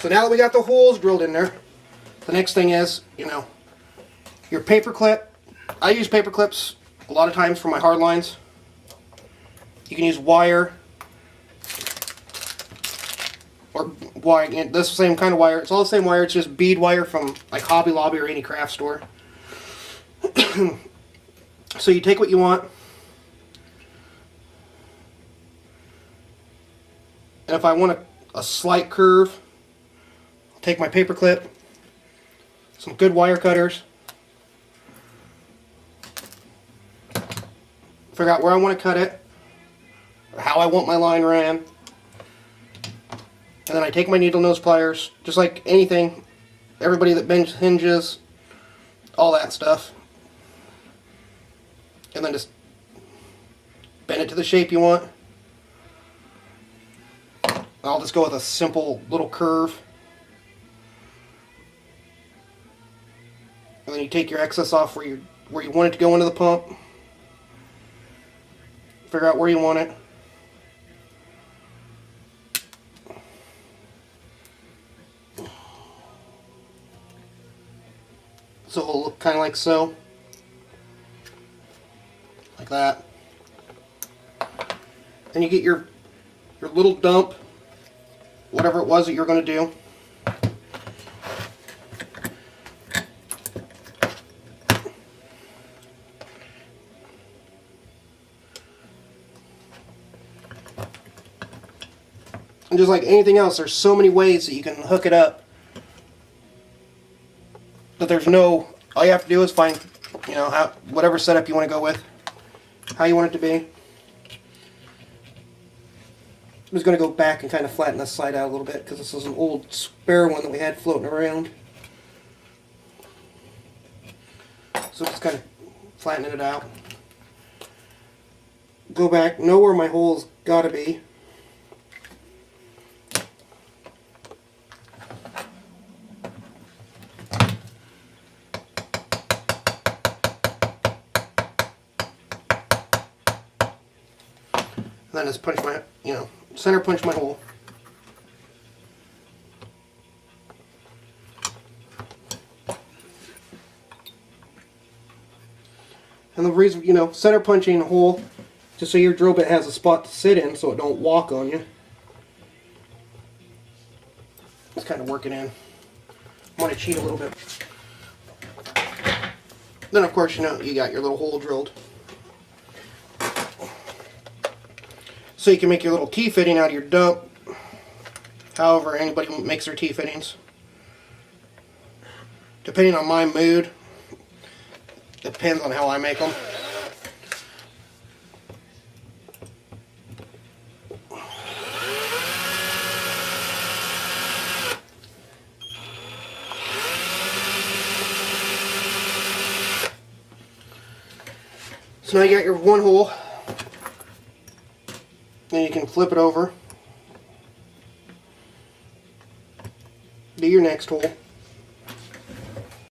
So now that we got the holes drilled in there, the next thing is, your paper clip. I use paper clips a lot of times for my hard lines. You can use wire or wire. This same kind of wire. It's all the same wire. It's just bead wire from like Hobby Lobby or any craft store. So you take what you want, and if I want a slight curve, I'll take my paper clip, some good wire cutters, figure out where I want to cut it, or how I want my line ran, and then I take my needle nose pliers, just like anything, everybody that bends hinges, all that stuff, and then just bend it to the shape you want. I'll just go with a simple little curve. And then you take your excess off where you want it to go into the pump. Figure out where you want it. So it'll look kind of like so. Like that. Then you get your little dump, whatever it was that you're going to do. And just like anything else, there's so many ways that you can hook it up that there's no, all you have to do is find, whatever setup you want to go with, how you want it to be. I'm just going to go back and kind of flatten this side out a little bit because this is an old spare one that we had floating around. So just kind of flattening it out. Go back, know where my hole's got to be. And then just punch my, center punch my hole. And the reason, center punching a hole, just so your drill bit has a spot to sit in so it don't walk on you. Just kind of work it in. I want to cheat a little bit. Then of course, you got your little hole drilled. So you can make your little T-fitting out of your dump, however anybody makes their T-fittings. Depending on my mood, depends on how I make them. So now you got your one hole. Then you can flip it over. Do your next hole.